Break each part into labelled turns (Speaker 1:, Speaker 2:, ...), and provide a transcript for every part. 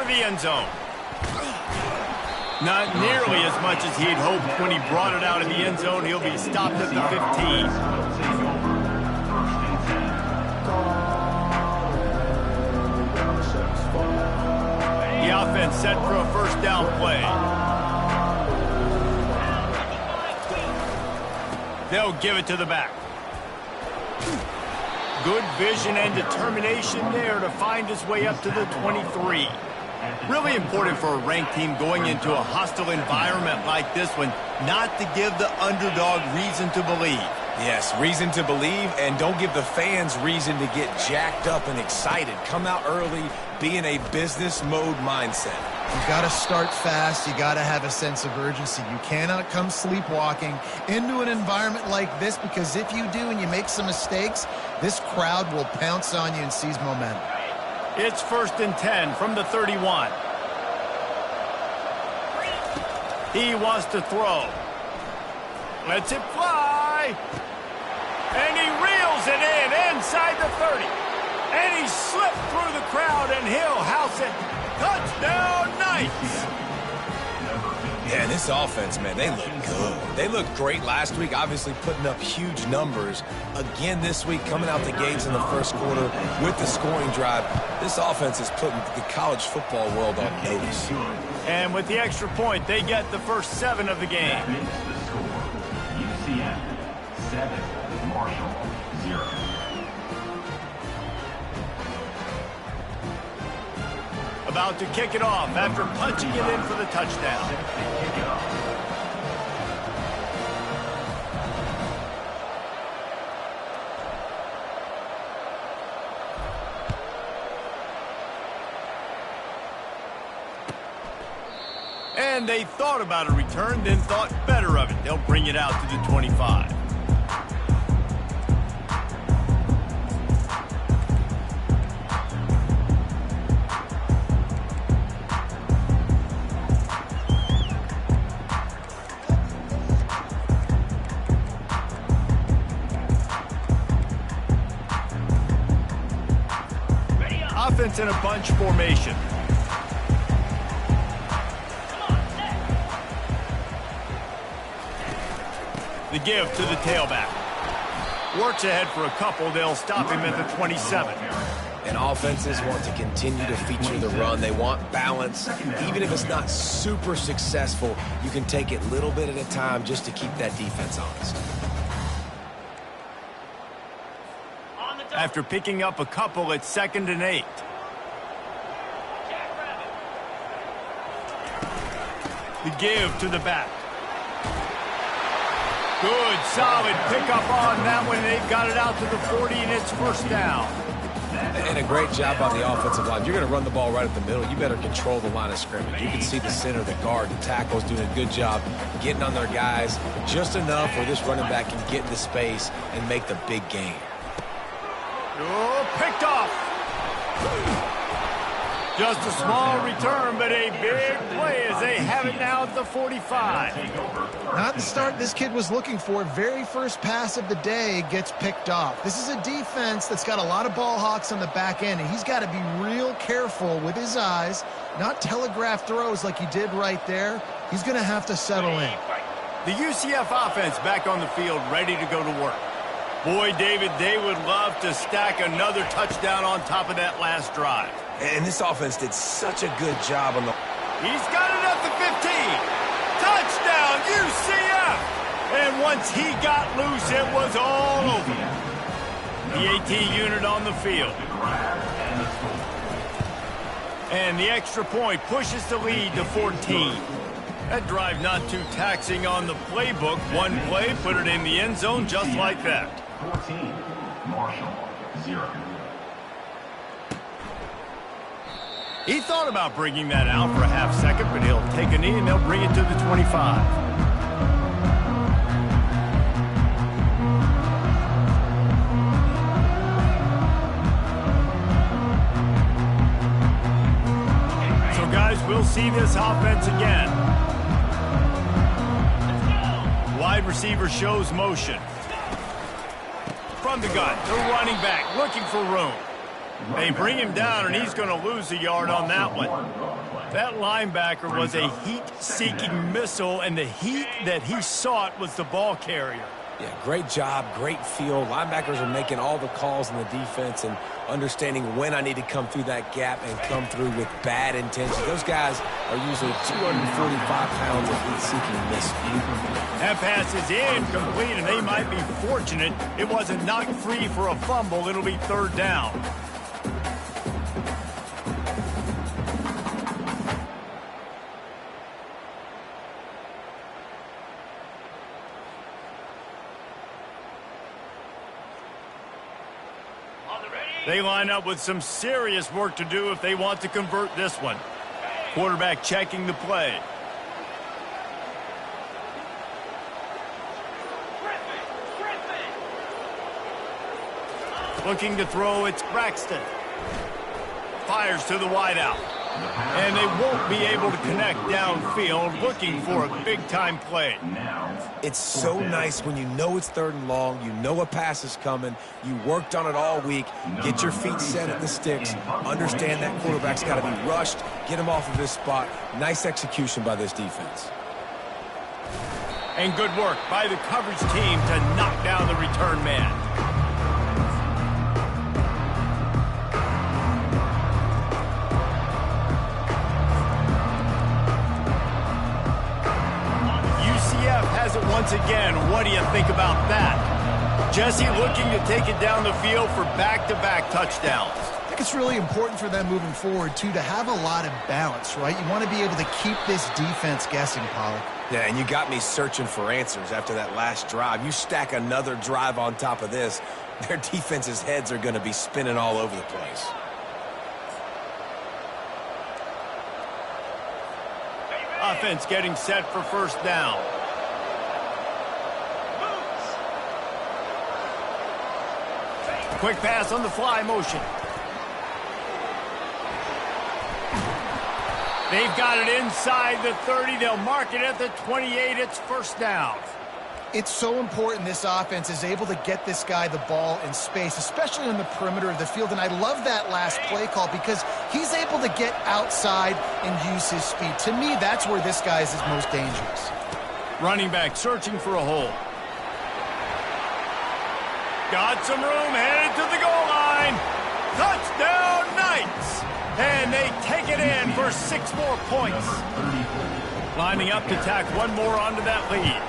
Speaker 1: the end zone. Not nearly as much as he'd hoped when he brought it out of the end zone. He'll be stopped at the 15. The offense set for a first down play. They'll give it to the back. Good vision and determination there to find his way up to the 23. Really important for a ranked team going into a hostile environment like this one, not to give the underdog reason to believe.
Speaker 2: Yes, reason to believe, and don't give the fans reason to get jacked up and excited. Come out early, be in a business mode mindset.
Speaker 3: You got to start fast. You got to have a sense of urgency. You cannot come sleepwalking into an environment like this, because if you do and you make some mistakes, this crowd will pounce on you and seize momentum.
Speaker 1: It's 1st and 10 from the 31. He wants to throw. Lets it fly. And he reels it in inside the 30. And he slipped through the crowd, and he'll house it. Touchdown, Knights!
Speaker 2: Yeah, this offense, man, they look good. They looked great last week, obviously putting up huge numbers. Again this week, coming out the gates in the first quarter with the scoring drive. This offense is putting the college football world on notice.
Speaker 1: And with the extra point, they get the first 7 of the game.
Speaker 4: UCF 7, Marshall 0.
Speaker 1: About to kick it off after punching it in for the touchdown. And they thought about a return, then thought better of it. They'll bring it out to the 25. Offense in a bunch formation. The give to the tailback. Works ahead for a couple. They'll stop him at the 27.
Speaker 2: And offenses want to continue to feature the run. They want balance. Even if it's not super successful, you can take it little bit at a time just to keep that defense honest.
Speaker 1: After picking up a couple, it's 2nd and 8. The give to the back. Good, solid pickup on that one. They've got it out to the 40, and it's first down.
Speaker 2: And a great job on the offensive line. You're going to run the ball right at the middle. You better control the line of scrimmage. You can see the center, the guard, the tackles doing a good job getting on their guys just enough where this running back can get into space and make the big game.
Speaker 1: Oh, picked off. Just a small return, but a big play as they have it now at the 45.
Speaker 3: Not the start this kid was looking for. Very first pass of the day gets picked off. This is a defense that's got a lot of ball hawks on the back end, and he's got to be real careful with his eyes, not telegraph throws like he did right there. He's going to have to settle in.
Speaker 1: The UCF offense back on the field, ready to go to work. Boy, David, they would love to stack another touchdown on top of that last drive.
Speaker 2: And this offense did such a good job on the...
Speaker 1: He's got it at the 15. Touchdown, UCF! And once he got loose, it was all over. The AT unit on the field. And the extra point pushes the lead to 14. That drive not too taxing on the playbook. One play, put it in the end zone just like that.
Speaker 4: 14, Marshall 0.
Speaker 1: He thought about bringing that out for a half second, but he'll take a knee and they'll bring it to the 25. So, guys, we'll see this offense again. Wide receiver shows motion. From the gun, the running back looking for room. They bring him down, and he's going to lose a yard on that one. That linebacker was a heat-seeking missile, and the heat that he sought was the ball carrier.
Speaker 2: Yeah, great job, great feel. Linebackers are making all the calls in the defense and understanding when I need to come through that gap and come through with bad intentions. Those guys are usually 245 pounds of heat-seeking missile.
Speaker 1: That pass is incomplete, and they might be fortunate it wasn't knocked free for a fumble. It'll be third down. They line up with some serious work to do if they want to convert this one. Quarterback checking the play. Looking to throw, it's Braxton. Fires to the wideout. And they won't be able to connect downfield, looking for a big-time play.
Speaker 2: It's so nice when you know it's third and long, you know a pass is coming, you worked on it all week, get your feet set at the sticks, understand that quarterback's got to be rushed, get him off of this spot. Nice execution by this defense.
Speaker 1: And good work by the coverage team to knock down the return man. Once again, what do you think about that? Jesse looking to take it down the field for back-to-back touchdowns.
Speaker 3: I think it's really important for them moving forward, too, to have a lot of balance, right? You want to be able to keep this defense guessing, Pollard.
Speaker 2: Yeah, and you got me searching for answers after that last drive. You stack another drive on top of this, their defense's heads are going to be spinning all over the place.
Speaker 1: Offense getting set for first down. Quick pass on the fly motion. They've got it inside the 30. They'll mark it at the 28. It's first down.
Speaker 3: It's so important this offense is able to get this guy the ball in space, especially on the perimeter of the field. And I love that last play call because he's able to get outside and use his speed. To me, that's where this guy is his most dangerous.
Speaker 1: Running back searching for a hole. Got some room, headed to the goal line. Touchdown Knights! And they take it in for 6 more points. Lining up to tack one more onto that lead.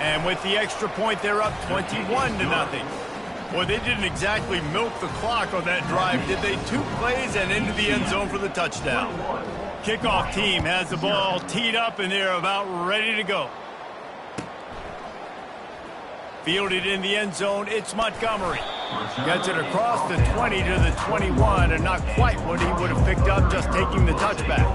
Speaker 1: And with the extra point, they're up 21-0. Well, they didn't exactly milk the clock on that drive, did they? 2 plays and into the end zone for the touchdown. Kickoff team has the ball teed up, and they're about ready to go. Fielded in the end zone, it's Montgomery. Gets it across the 20 to the 21, and not quite what he would have picked up just taking the touchback.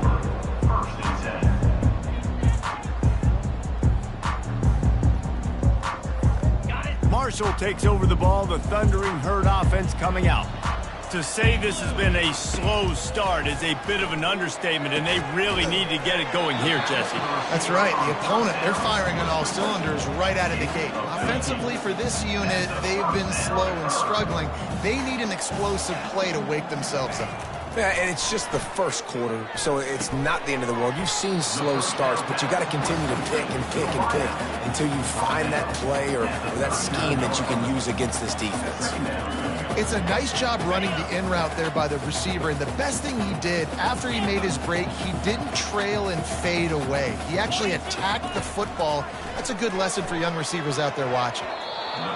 Speaker 1: Marshall takes over the ball, the Thundering Herd offense coming out. To say this has been a slow start is a bit of an understatement, and they really need to get it going here, Jesse.
Speaker 3: That's right. The opponent, they're firing on all cylinders right out of the gate. Offensively, for this unit, they've been slow and struggling. They need an explosive play to wake themselves up.
Speaker 2: Yeah, and it's just the first quarter, so it's not the end of the world. You've seen slow starts, but you got to continue to pick and pick and pick until you find that play or that scheme that you can use against this defense.
Speaker 3: It's a nice job running the in route there by the receiver, and the best thing he did after he made his break, he didn't trail and fade away. He actually attacked the football. That's a good lesson for young receivers out there watching.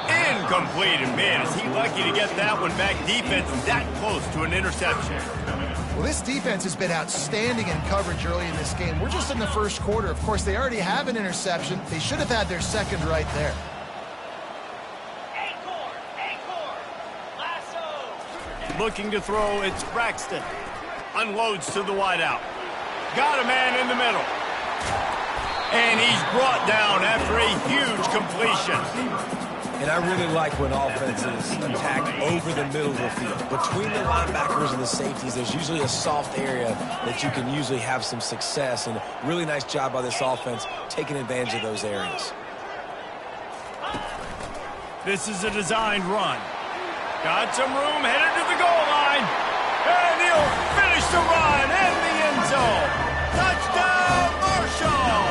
Speaker 1: Incomplete, and man, is he lucky to get that one back. Defense that close to an interception.
Speaker 3: Well, this defense has been outstanding in coverage early in this game. We're just in the first quarter. Of course, they already have an interception. They should have had their second right there.
Speaker 1: Looking to throw, it's Braxton. Unloads to the wideout. Got a man in the middle. And he's brought down after a huge completion.
Speaker 2: And I really like when offenses attack over the middle of the field. Between the linebackers and the safeties, there's usually a soft area that you can usually have some success. And really nice job by this offense taking advantage of those areas.
Speaker 1: This is a designed run. Got some room, headed to the goal line. And he'll finish the run in the end zone. Touchdown, Marshall!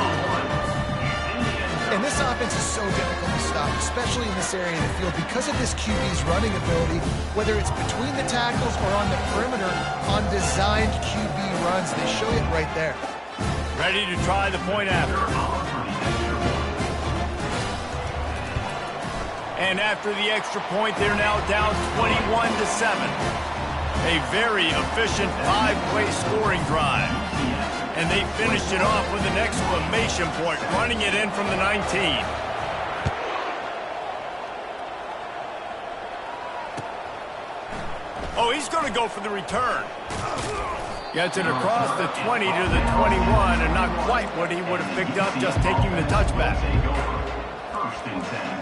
Speaker 3: And this offense is so difficult to stop, especially in this area of the field, because of this QB's running ability, whether it's between the tackles or on the perimeter on designed QB runs. They show it right there.
Speaker 1: Ready to try the point after. And after the extra point, they're now down 21-7. A very efficient 5-play scoring drive. And they finished it off with an exclamation point, running it in from the 19. Oh, he's going to go for the return. Gets it across the 20 to the 21, and not quite what he would have picked up just taking the touchback.
Speaker 4: First and 10.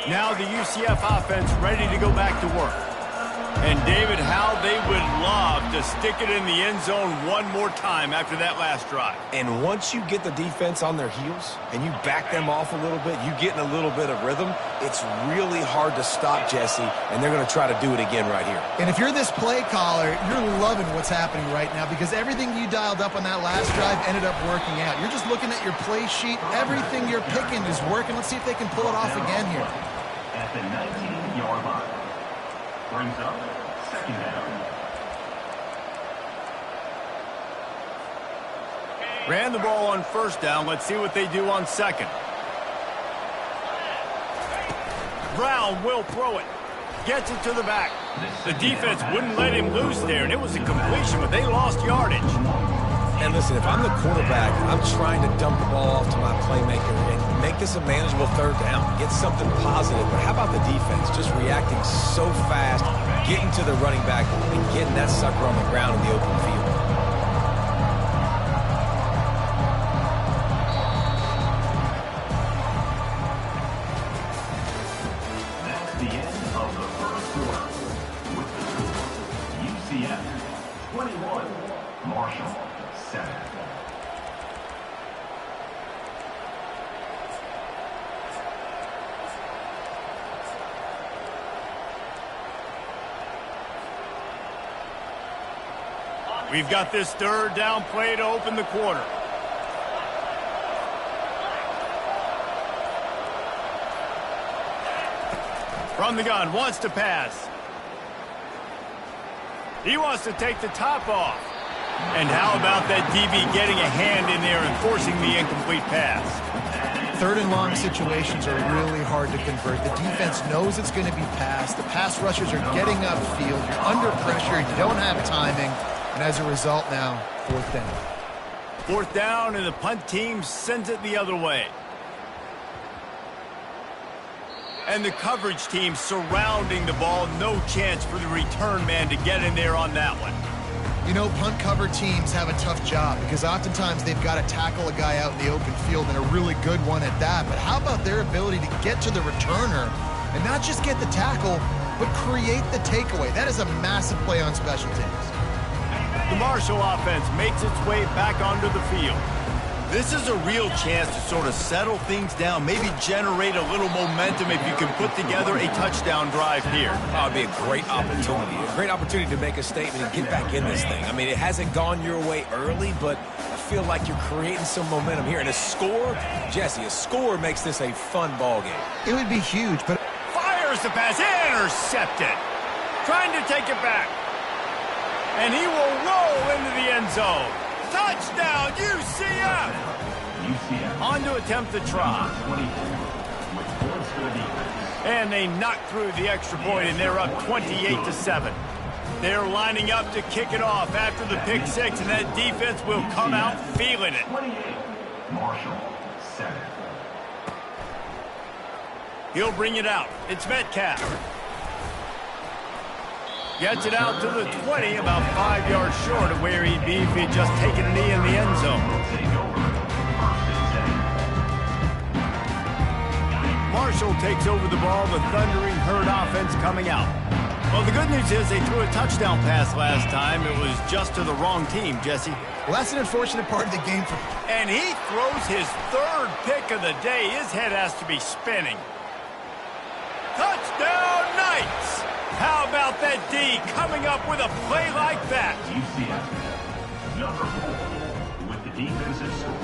Speaker 1: Now the UCF offense ready to go back to work. And David, how they would love to stick it in the end zone one more time after that last drive.
Speaker 2: And once you get the defense on their heels and you back them off a little bit, you get in a little bit of rhythm, it's really hard to stop, Jesse, and they're going to try to do it again right here.
Speaker 3: And if you're this play caller, you're loving what's happening right now because everything you dialed up on that last drive ended up working out. You're just looking at your play sheet. Everything you're picking is working. Let's see if they can pull it off again here.
Speaker 4: At the 19-yard line. Brings up second down.
Speaker 1: Ran the ball on first down. Let's see what they do on second. Brown will throw it. Gets it to the back. The defense wouldn't let him loose there, and it was a completion, but they lost yardage.
Speaker 2: And listen, if I'm the quarterback, I'm trying to dump the ball off to my playmaker and make this a manageable third down. Get something positive. But how about the defense? Just reacting so fast, getting to the running back, and getting that sucker on the ground in the open field.
Speaker 4: That's the end of the first quarter. With the score, UCF 21, Marshall 7.
Speaker 1: We've got this third down play to open the quarter. From the gun, wants to pass. He wants to take the top off. And how about that DB getting a hand in there and forcing the incomplete pass?
Speaker 3: Third and long situations are really hard to convert. The defense knows it's going to be passed. The pass rushers are getting upfield. You're under pressure. You don't have timing. And as a result now, fourth down.
Speaker 1: Fourth down, and the punt team sends it the other way. And the coverage team surrounding the ball. No chance for the return man to get in there on that one.
Speaker 3: You know, punt cover teams have a tough job because oftentimes they've got to tackle a guy out in the open field, and a really good one at that. But how about their ability to get to the returner and not just get the tackle, but create the takeaway? That is a massive play on special teams.
Speaker 1: The Marshall offense makes its way back onto the field. This is a real chance to sort of settle things down, maybe generate a little momentum if you can put together a touchdown drive here.
Speaker 2: Oh, it'd be a great opportunity to make a statement and get back in this thing. I mean, it hasn't gone your way early, but I feel like you're creating some momentum here. And a score, Jesse, a score makes this a fun ball game.
Speaker 3: It would be huge, but
Speaker 1: Fires the pass, intercepted. Trying to take it back. And he will roll into the end zone. Touchdown, UCF! On to attempt the try. And they knock through the extra point, and they're up 28-7. They're lining up to kick it off after the pick six, and that defense will come out feeling it.
Speaker 4: Marshall 7.
Speaker 1: He'll bring it out. It's Metcalf. Gets it out to the 20, about 5 yards short of where he'd be if he'd just taken a knee in the end zone. Marshall takes over the ball, the Thundering Herd offense coming out. Well, the good news is they threw a touchdown pass last time. It was just to the wrong team, Jesse.
Speaker 3: Well, that's an unfortunate part of the game for...
Speaker 1: And he throws his third pick of the day. His head has to be spinning. Touchdown, Knights! How about that D coming up with a play like that?
Speaker 4: UCF, number 4, with the defensive score.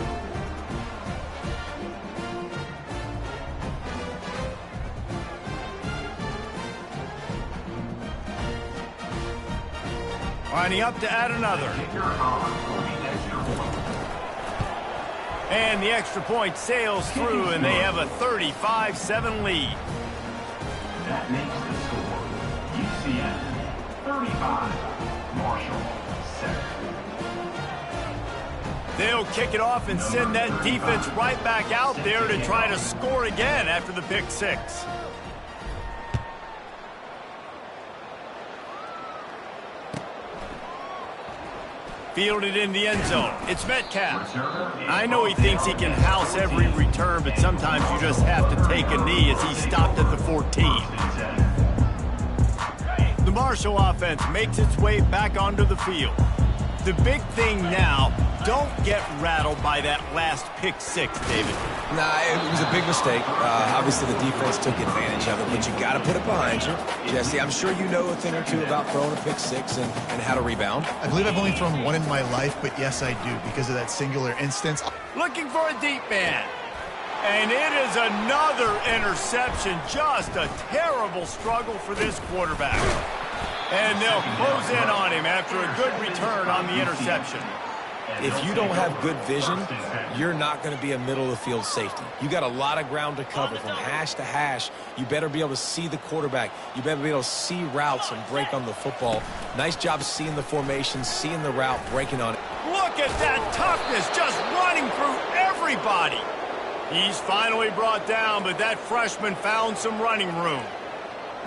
Speaker 1: Lining up to add another. And the extra point sails through, and they have a 35-7 lead.
Speaker 4: That makes the score UCF 35, Marshall 7.
Speaker 1: They'll kick it off and send that defense right back out there to try to score again after the pick six. Fielded in the end zone. It's Metcalf. I know he thinks he can house every return, but sometimes you just have to take a knee as he stopped at the 14. The Marshall offense makes its way back onto the field. The big thing now, don't get rattled by that last pick six, David.
Speaker 2: Nah, it was a big mistake. Obviously, the defense took advantage of it, but you got to put it behind you. Jesse, I'm sure you know a thing or two about throwing a pick six and how to rebound.
Speaker 3: I believe I've only thrown one in my life, but yes, I do, because of that singular instance.
Speaker 1: Looking for a deep man. And it is another interception. Just a terrible struggle for this quarterback. And they'll close in on him after a good return on the interception.
Speaker 2: If you don't have good vision, you're not going to be a middle-of-the-field safety. You got a lot of ground to cover from hash to hash. You better be able to see the quarterback. You better be able to see routes and break on the football. Nice job seeing the formation, seeing the route, breaking on it.
Speaker 1: Look at that toughness, just running through everybody. He's finally brought down, but that freshman found some running room.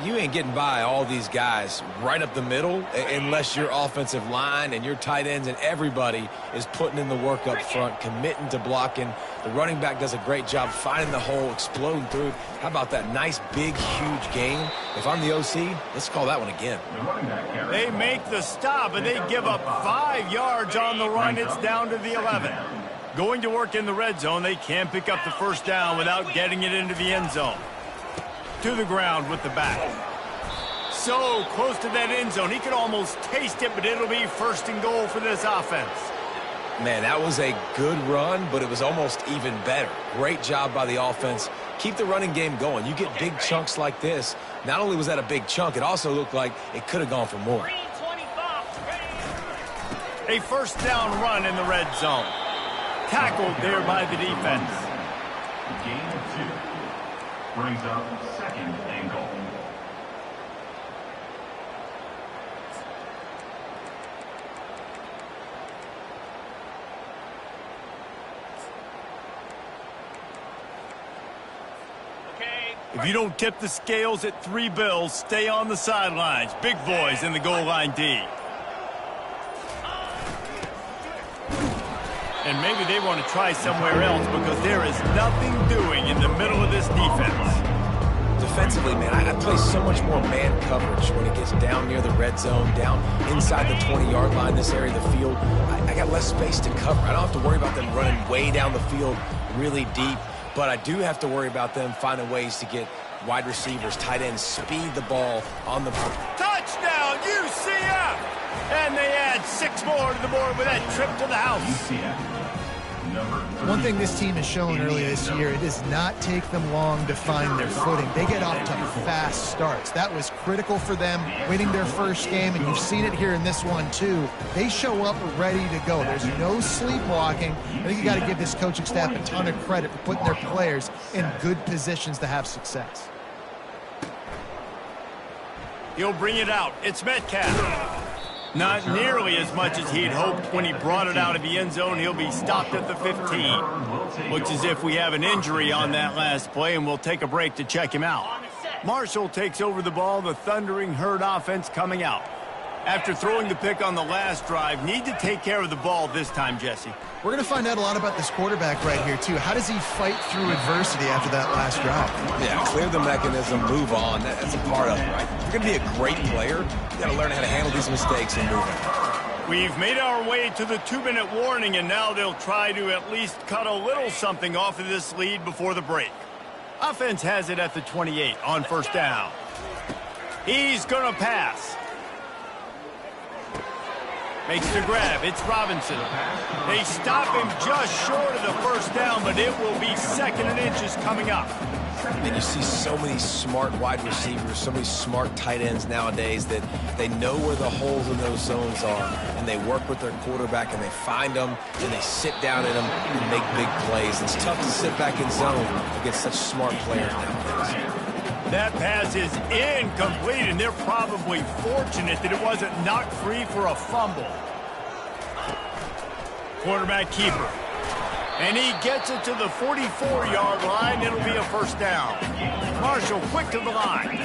Speaker 2: You ain't getting by all these guys right up the middle unless your offensive line and your tight ends and everybody is putting in the work up front, committing to blocking. The running back does a great job finding the hole, exploding through. How about that nice, big, huge gain? If I'm the OC, let's call that one again.
Speaker 1: They make the stop, and they give up 5 yards on the run. It's down to the 11. Going to work in the red zone, they can't pick up the first down without getting it into the end zone. To the ground with the back. So close to that end zone. He could almost taste it, but it'll be first and goal for this offense.
Speaker 2: Man, that was a good run, but it was almost even better. Great job by the offense. Keep the running game going. You get big chunks like this. Not only was that a big chunk, it also looked like it could have gone for more.
Speaker 1: A first down run in the red zone. Tackled there by the defense.
Speaker 4: Gain of 2. Brings up second and goal.
Speaker 1: If you don't tip the scales at 3 bills, stay on the sidelines. Big boys in the goal line D. And maybe they want to try somewhere else because there is nothing doing in the middle of this defense.
Speaker 2: Defensively, man, I play so much more man coverage when it gets down near the red zone, down inside the 20-yard line, this area of the field. I got less space to cover. I don't have to worry about them running way down the field really deep, but I do have to worry about them finding ways to get wide receivers, tight ends, speed the ball on the...
Speaker 1: Touchdown, UCF! And they add 6 more to the board with that trip to the house.
Speaker 4: UCF, number 30.
Speaker 3: One thing this team has shown earlier this year, it does not take them long to find their footing. They get off to fast starts. That was critical for them winning their first game, and you've seen it here in this one too. They show up ready to go. There's no sleepwalking. I think you got to give this coaching staff a ton of credit for putting their players in good positions to have success.
Speaker 1: He'll bring it out. It's Metcalf. Not nearly as much as he'd hoped when he brought it out of the end zone. He'll be stopped at the 15. Looks as if we have an injury on that last play, and we'll take a break to check him out. Marshall takes over the ball, the Thundering Herd offense coming out. After throwing the pick on the last drive, need to take care of the ball this time, Jesse.
Speaker 3: We're going to find out a lot about this quarterback right here, too. How does he fight through adversity after that last drive?
Speaker 2: Yeah, clear the mechanism, move on. That's a part of it, right? If you're going to be a great player, you got to learn how to handle these mistakes and move on.
Speaker 1: We've made our way to the 2-minute warning, and now they'll try to at least cut a little something off of this lead before the break. Offense has it at the 28 on first down. He's going to pass. Makes the grab. It's Robinson. They stop him just short of the first down, but it will be 2nd and inches coming up.
Speaker 2: And you see so many smart wide receivers, so many smart tight ends nowadays that they know where the holes in those zones are, and they work with their quarterback, and they find them, and they sit down in them and make big plays. It's tough to sit back in zone against such smart players nowadays.
Speaker 1: That pass is incomplete, and they're probably fortunate that it wasn't knocked free for a fumble. Quarterback keeper. And he gets it to the 44-yard line. It'll be a first down. Marshall quick to the line.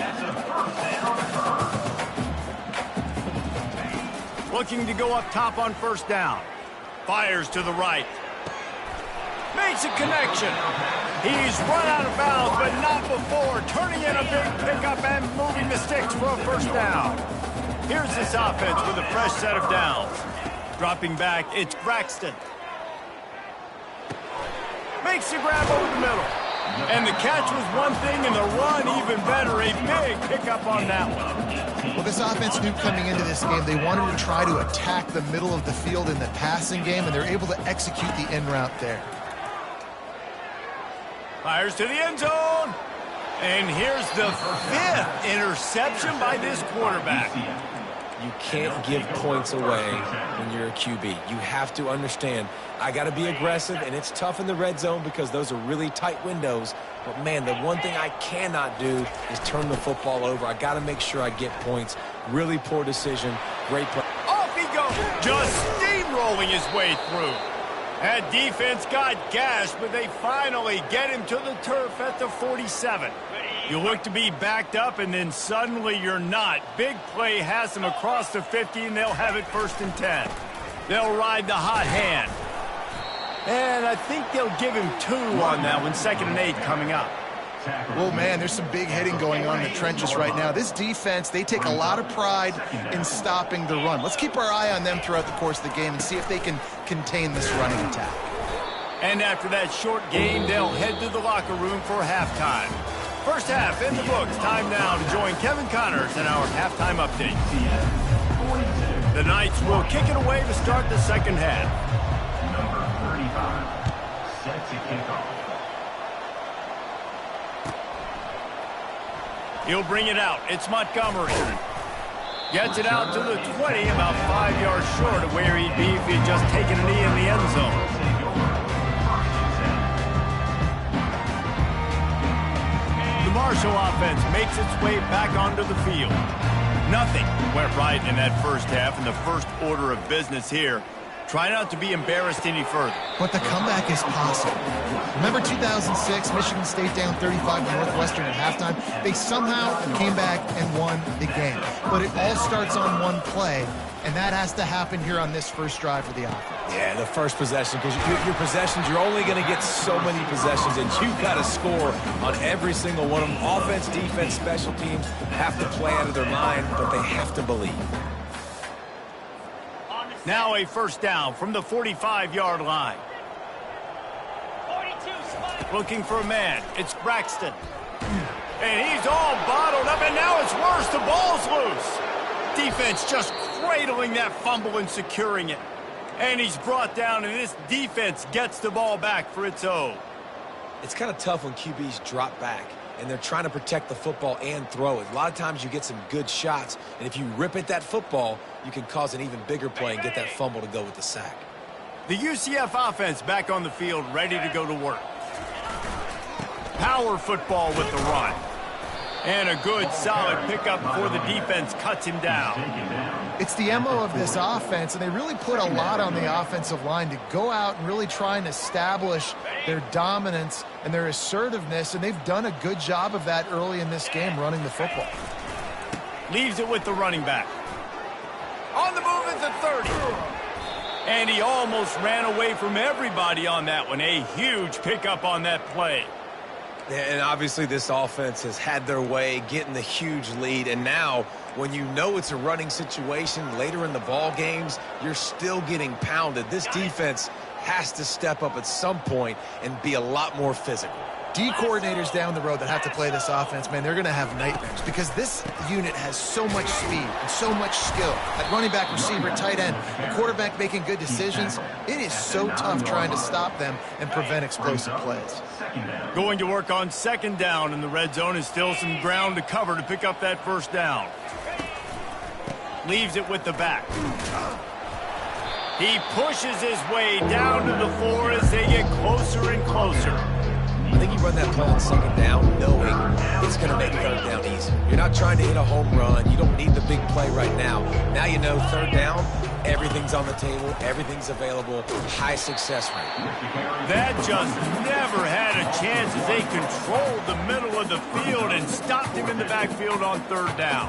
Speaker 1: Looking to go up top on first down. Fires to the right. Makes a connection. He's run out of bounds, but not before. Turning in a big pickup and moving the sticks for a first down. Here's this offense with a fresh set of downs. Dropping back, it's Braxton. Makes the grab over the middle. And the catch was one thing, and the run even better. A big pickup on that one.
Speaker 3: Well, this offense knew coming into this game they wanted to try to attack the middle of the field in the passing game, and they're able to execute the in route there.
Speaker 1: Fires to the end zone. And here's the 5th interception by this quarterback.
Speaker 2: You can't give points away when you're a QB. You have to understand, I got to be aggressive, and it's tough in the red zone because those are really tight windows. But, man, the one thing I cannot do is turn the football over. I got to make sure I get points. Really poor decision. Great play.
Speaker 1: Off he goes. Just steamrolling his way through. That defense got gashed, but they finally get him to the turf at the 47. You look to be backed up, and then suddenly you're not. Big play has them across the 50, and they'll have it 1st and 10. They'll ride the hot hand. And I think they'll give him 2 on that one. 2nd and 8 coming up.
Speaker 3: Well, man, there's some big hitting going on in the trenches right now. This defense, they take a lot of pride in stopping the run. Let's keep our eye on them throughout the course of the game and see if they can contain this running attack.
Speaker 1: And after that short game, they'll head to the locker room for halftime. First half in the books. Time now to join Kevin Connors in our halftime update. The Knights will kick it away to start the second half.
Speaker 4: Number 35 sets a kickoff.
Speaker 1: He'll bring it out. It's Montgomery. Gets it out to the 20, about 5 yards short of where he'd be if he'd just taken a knee in the end zone. The Marshall offense makes its way back onto the field. Nothing went right in that first half, and the first order of business here. Try not to be embarrassed any further.
Speaker 3: But the comeback is possible. Remember 2006, Michigan State down 35 to Northwestern at halftime? They somehow came back and won the game. But it all starts on one play, and that has to happen here on this first drive for the offense.
Speaker 2: Yeah, the first possession, because your possessions, you're only going to get so many possessions, and you've got to score on every single one of them. Offense, defense, special teams have to play out of their mind, but they have to believe.
Speaker 1: Now a first down from the 45-yard line. Looking for a man. It's Braxton. And he's all bottled up, and now it's worse. The ball's loose. Defense just cradling that fumble and securing it. And he's brought down, and this defense gets the ball back for its own.
Speaker 2: It's kind of tough when QBs drop back and they're trying to protect the football and throw it. A lot of times you get some good shots, and if you rip at that football, you can cause an even bigger play and get that fumble to go with the sack.
Speaker 1: The UCF offense back on the field, ready to go to work. Power football with the run. And a good, solid pickup before the defense cuts him down.
Speaker 3: It's the MO of this offense, and they really put a lot on the offensive line to go out and really try and establish their dominance and their assertiveness, and they've done a good job of that early in this game, running the football.
Speaker 1: Leaves it with the running back. On the move at the 30. And he almost ran away from everybody on that one. A huge pickup on that play.
Speaker 2: And obviously this offense has had their way getting the huge lead. And now when you know it's a running situation later in the ball games, you're still getting pounded. This defense has to step up at some point and be a lot more physical.
Speaker 3: D coordinators down the road that have to play this offense, man, they're going to have nightmares because this unit has so much speed and so much skill. At running back, receiver, tight end, the quarterback making good decisions. It is so tough trying to stop them and prevent explosive plays.
Speaker 1: Going to work on second down in the red zone is still some ground to cover to pick up that first down. Leaves it with the back. He pushes his way down to the floor as they get closer and closer.
Speaker 2: I think you run that play on second down knowing it's going to make third down easy. You're not trying to hit a home run. You don't need the big play right now. Now you know third down, everything's on the table, everything's available, high success rate.
Speaker 1: That just never had a chance as they controlled the middle of the field and stopped him in the backfield on third down.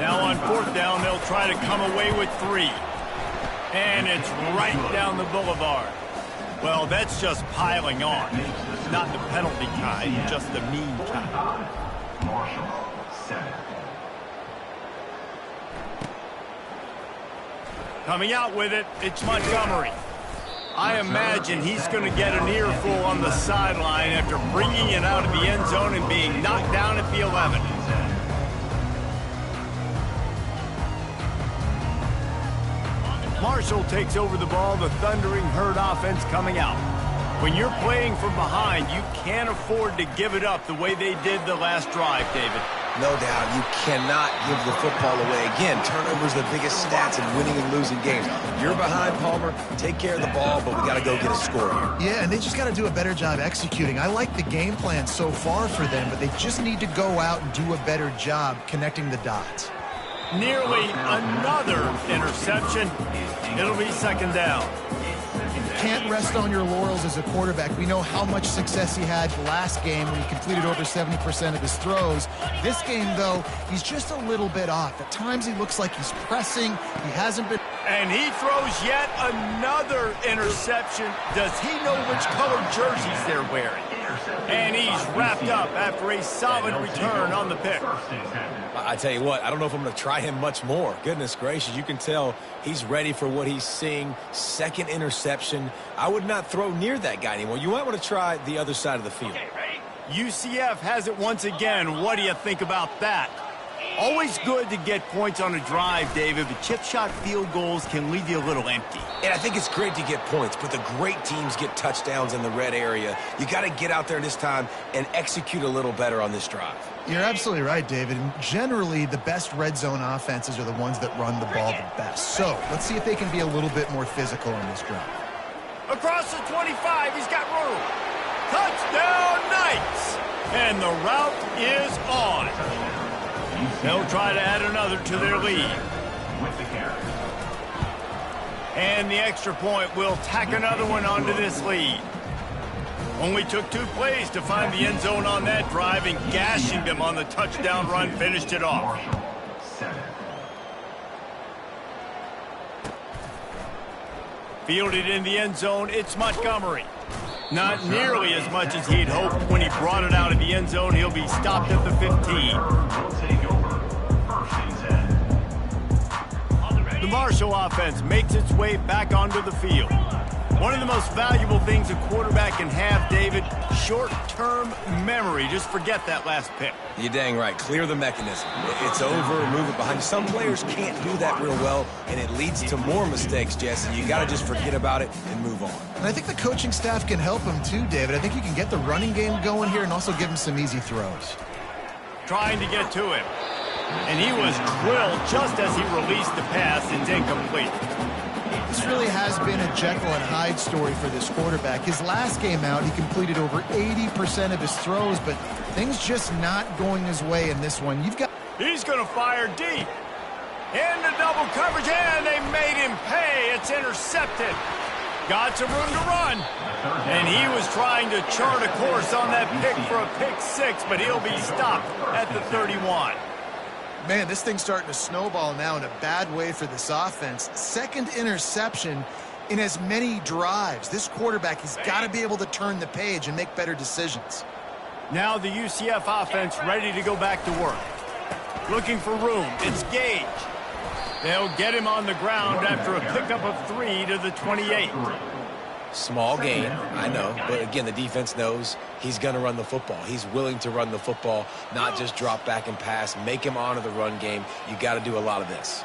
Speaker 1: Now on fourth down, they'll try to come away with 3. And it's right down the boulevard. Well, that's just piling on. Not the penalty kind, just the mean kind.
Speaker 4: Marshall, 7.
Speaker 1: Coming out with it, it's Montgomery. I imagine he's going to get an earful on the sideline after bringing it out of the end zone and being knocked down at the 11. Marshall takes over the ball, the Thundering Herd offense coming out. When you're playing from behind, you can't afford to give it up the way they did the last drive, David.
Speaker 2: No doubt, you cannot give the football away. Again, turnovers the biggest stats in winning and losing games. You're behind, Palmer, take care of the ball, but we got to go get a score here.
Speaker 3: Yeah, and they just got to do a better job executing. I like the game plan so far for them, but they just need to go out and do a better job connecting the dots.
Speaker 1: Nearly another interception. It'll be second down.
Speaker 3: Can't rest on your laurels as a quarterback. We know how much success he had last game when he completed over 70% of his throws. This game, though, he's just a little bit off. At times he looks like he's pressing. He hasn't been...
Speaker 1: And he throws yet another interception. Does he know which color jerseys they're wearing? And he's wrapped up after a solid return on the pick.
Speaker 2: I tell you what, I don't know if I'm going to try him much more. Goodness gracious, you can tell he's ready for what he's seeing. Second interception. I would not throw near that guy anymore. You might want to try the other side of the field.
Speaker 1: UCF has it once again. What do you think about that? Always good to get points on a drive, David, but chip shot field goals can leave you a little empty.
Speaker 2: And I think it's great to get points, but the great teams get touchdowns in the red area. You got to get out there this time and execute a little better on this drive.
Speaker 3: You're absolutely right, David. And generally, the best red zone offenses are the ones that run the ball the best. So let's see if they can be a little bit more physical in this drive.
Speaker 1: Across the 25, he's got room. Touchdown, Knights! And the route is on. They'll try to add another to their lead. And the extra point will tack another one onto this lead. Only took 2 plays to find the end zone on that drive, and gashing them on the touchdown run finished it off. Fielded in the end zone, it's Montgomery. Not nearly as much as he'd hoped when he brought it out of the end zone. He'll be stopped at the 15. The Marshall offense makes its way back onto the field. One of the most valuable things a quarterback can have, David, short-term memory. Just forget that last pick.
Speaker 2: You're dang right. Clear the mechanism. It's over, move it behind you. Some players can't do that real well, and it leads to more mistakes, Jesse. You got to just forget about it and move on.
Speaker 3: And I think the coaching staff can help him too, David. I think you can get the running game going here and also give him some easy throws.
Speaker 1: Trying to get to him. And he was drilled just as he released the pass. It's incomplete.
Speaker 3: This really has been a Jekyll and Hyde story for this quarterback. His last game out, he completed over 80% of his throws, but things just not going his way in this one.
Speaker 1: He's going to fire deep. Into double coverage, and they made him pay. It's intercepted. Got some room to run. And he was trying to chart a course on that pick for a pick 6, but he'll be stopped at the 31.
Speaker 3: Man, this thing's starting to snowball now in a bad way for this offense. Second interception in as many drives. This quarterback, he's got to be able to turn the page and make better decisions.
Speaker 1: Now the UCF offense ready to go back to work. Looking for room. It's Gage. They'll get him on the ground after a pickup of 3 to the 28.
Speaker 2: Small gain, I know, but again, the defense knows he's going to run the football. He's willing to run the football, not just drop back and pass, make him honor the run game. You got to do a lot of this.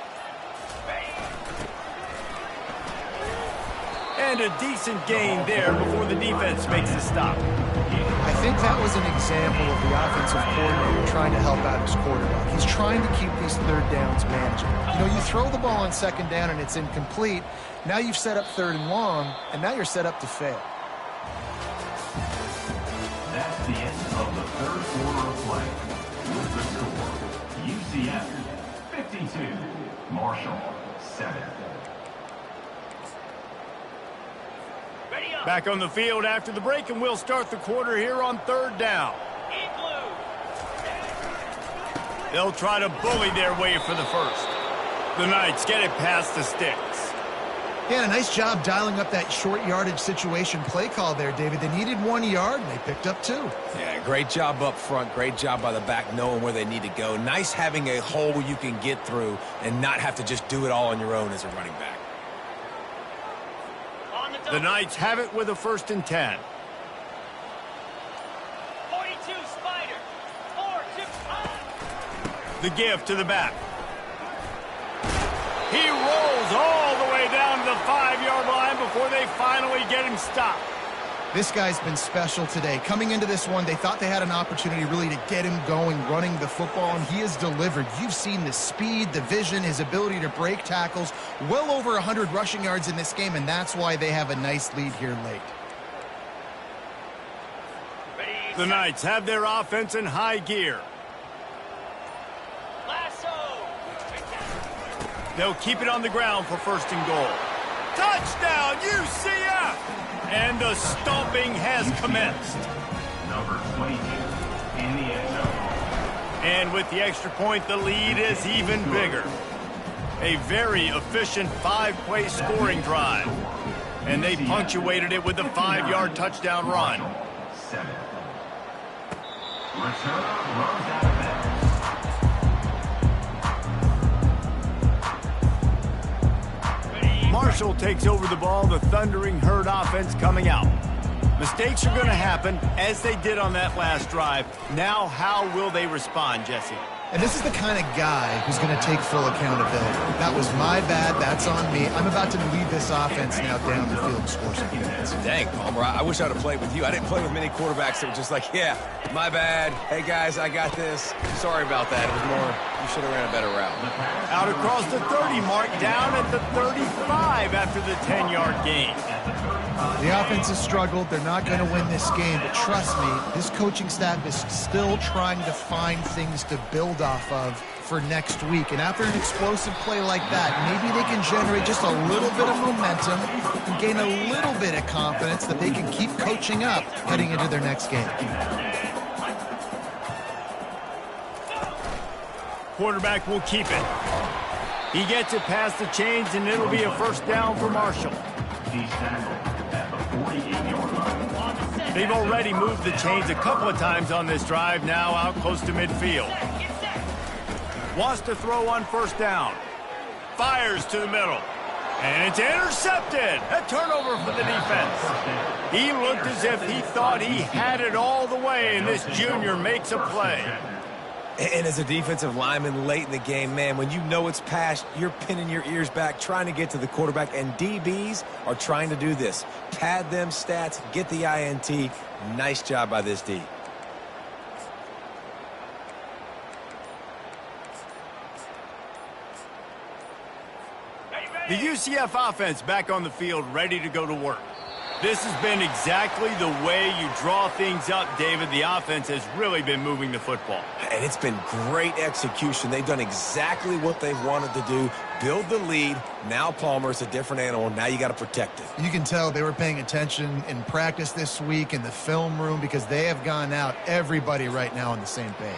Speaker 1: And a decent gain there before the defense makes a stop.
Speaker 3: I think that was an example of the offensive coordinator trying to help out his quarterback. He's trying to keep these third downs manageable. You know, you throw the ball on second down and it's incomplete. Now you've set up third and long, and now you're set up to fail.
Speaker 4: That's the end of the third quarter of play. With the score, UCF 52, Marshall 7.
Speaker 1: Back on the field after the break, and we'll start the quarter here on third down. They'll try to bully their way for the first. The Knights get it past the sticks.
Speaker 3: Yeah, a nice job dialing up that short yardage situation play call there, David. They needed 1 yard, and they picked up 2.
Speaker 2: Yeah, great job up front. Great job by the back knowing where they need to go. Nice having a hole you can get through and not have to just do it all on your own as a running back.
Speaker 1: The Knights have it with a 1st and 10.
Speaker 5: 42 Spider. 4-2.
Speaker 1: The give to the back. He rolls all the way down to the 5-yard line before they finally get him stopped.
Speaker 3: This guy's been special today. Coming into this one, they thought they had an opportunity really to get him going, running the football, and he has delivered. You've seen the speed, the vision, his ability to break tackles. Well over 100 rushing yards in this game, and that's why they have a nice lead here late.
Speaker 1: The Knights have their offense in high gear. They'll keep it on the ground for 1st and goal. Touchdown, UCF! And the stomping has commenced.
Speaker 4: Number 22 in the end zone.
Speaker 1: And with the extra point, the lead is even bigger. A very efficient 5-play scoring drive. And they punctuated it with a 5-yard touchdown run.
Speaker 4: 7. Return runs out of bounds.
Speaker 1: Marshall takes over the ball, the Thundering Herd offense coming out. Mistakes are going to happen, as they did on that last drive. Now, how will they respond, Jesse?
Speaker 3: And this is the kind of guy who's going to take full accountability. That was my bad. That's on me. I'm about to lead this offense now down the field and score some points.
Speaker 2: Dang, Palmer, I wish I'd have played with you. I didn't play with many quarterbacks that were just like, yeah, my bad. Hey, guys, I got this. Sorry about that. It was more, you should have ran a better route.
Speaker 1: Out across the 30 mark, down at the 35 after the 10-yard gain.
Speaker 3: The offense has struggled. They're not going to win this game, but trust me, this coaching staff is still trying to find things to build off of for next week. And after an explosive play like that, maybe they can generate just a little bit of momentum and gain a little bit of confidence that they can keep coaching up heading into their next game.
Speaker 1: Quarterback will keep it. He gets it past the chains, and it'll be a 1st down for Marshall.
Speaker 4: He's tackled at the 48-yard line.
Speaker 1: They've already moved the chains a couple of times on this drive, now out close to midfield. Wants to throw on 1st down. Fires to the middle. And it's intercepted. A turnover for the defense. He looked as if he thought he had it all the way, and this junior makes a play.
Speaker 2: And as a defensive lineman late in the game, man, when you know it's past, you're pinning your ears back, trying to get to the quarterback, and DBs are trying to do this. Pad them stats, get the INT. Nice job by this D.
Speaker 1: The UCF offense back on the field, ready to go to work. This has been exactly the way you draw things up, David. The offense has really been moving the football.
Speaker 2: And it's been great execution. They've done exactly what they've wanted to do. Build the lead. Now Palmer is a different animal. Now you got to protect it.
Speaker 3: You can tell they were paying attention in practice this week in the film room because they have gone out, everybody right now on the same page.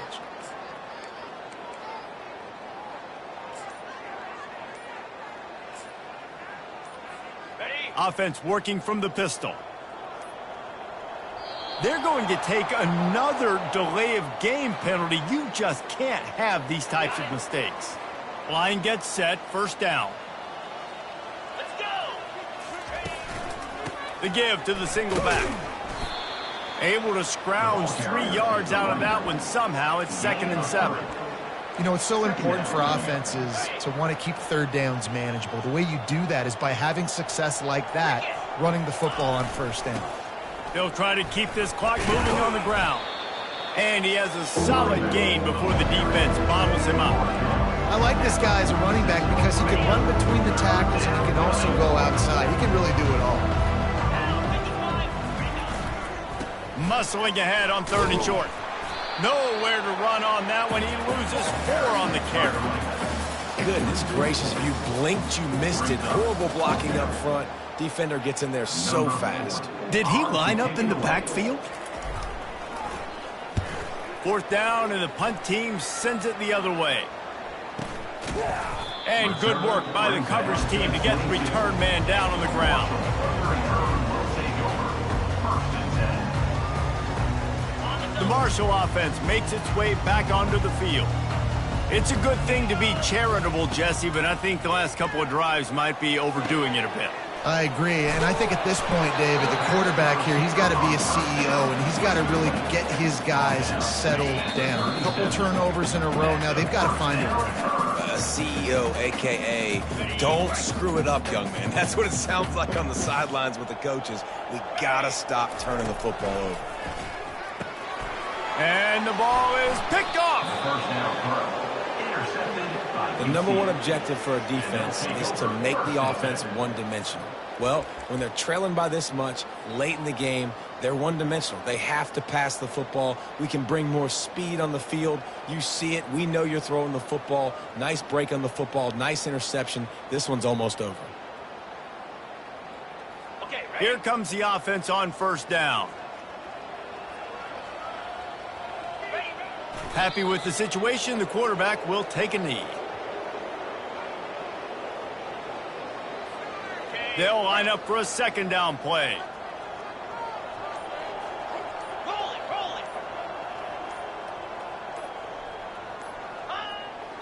Speaker 1: Offense working from the pistol. They're going to take another delay of game penalty. You just can't have these types of mistakes. Line gets set, first down.
Speaker 5: Let's go.
Speaker 1: The give to the single back. Able to scrounge 3 yards out of that one somehow. It's 2nd and 7.
Speaker 3: You know, it's so important for offenses to want to keep third downs manageable. The way you do that is by having success like that, running the football on first down.
Speaker 1: They'll try to keep this clock moving on the ground. And he has a solid gain before the defense bottles him up.
Speaker 3: I like this guy as a running back because he can run between the tackles and he can also go outside. He can really do it all.
Speaker 1: Muscling ahead on 3rd and short. Nowhere to run on that one. He loses 4 on the carry.
Speaker 2: Goodness gracious, if you blinked, you missed it. Horrible blocking up front. Defender gets in there so fast.
Speaker 1: Did he line up in the backfield? 4th down, and the punt team sends it the other way. And good work by the coverage team to get the return man down on the ground. The Marshall offense makes its way back onto the field. It's a good thing to be charitable, Jesse, but I think the last couple of drives might be overdoing it a bit.
Speaker 3: I agree, and I think at this point, David, the quarterback here, he's got to be a CEO, and he's got to really get his guys settled down. A couple turnovers in a row now. They've got to find it.
Speaker 2: A CEO, a.k.a. don't screw it up, young man. That's what it sounds like on the sidelines with the coaches. We got to stop turning the football over.
Speaker 1: And the ball is picked off.
Speaker 4: First down throw. Intercepted by
Speaker 2: The number one objective for a defense is to make the offense one-dimensional. Well, when they're trailing by this much, late in the game, they're one-dimensional. They have to pass the football. We can bring more speed on the field. You see it. We know you're throwing the football. Nice break on the football. Nice interception. This one's almost over.
Speaker 5: Okay, ready?
Speaker 1: Here comes the offense on 1st down. Happy with the situation, the quarterback will take a knee. They'll line up for a 2nd down play.
Speaker 5: Roll it.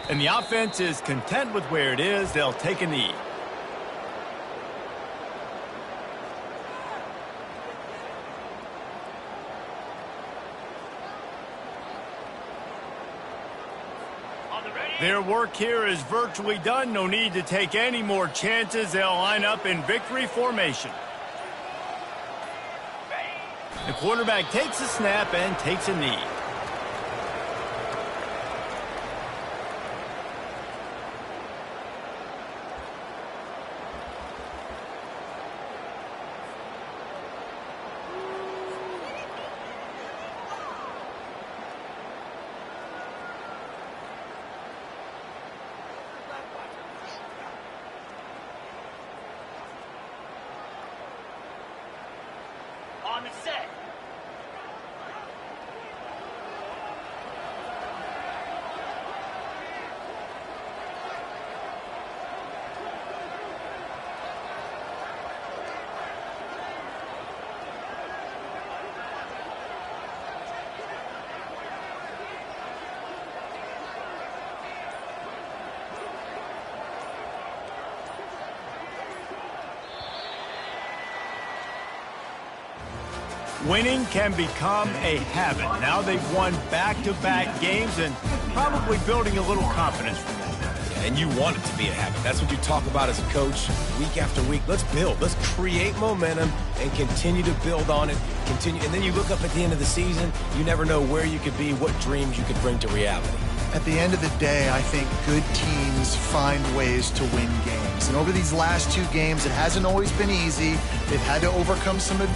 Speaker 1: And the offense is content with where it is. They'll take a knee. Their work here is virtually done. No need to take any more chances. They'll line up in victory formation. The quarterback takes a snap and takes a knee.
Speaker 5: On the set.
Speaker 1: Winning can become a habit. Now they've won back-to-back games and probably building a little confidence from that.
Speaker 2: And you want it to be a habit. That's what you talk about as a coach week after week. Let's build. Let's create momentum and continue to build on it. Continue, and then you look up at the end of the season, you never know where you could be, what dreams you could bring to reality.
Speaker 3: At the end of the day, I think good teams find ways to win games. And over these last 2 games, it hasn't always been easy. They've had to overcome some adversity.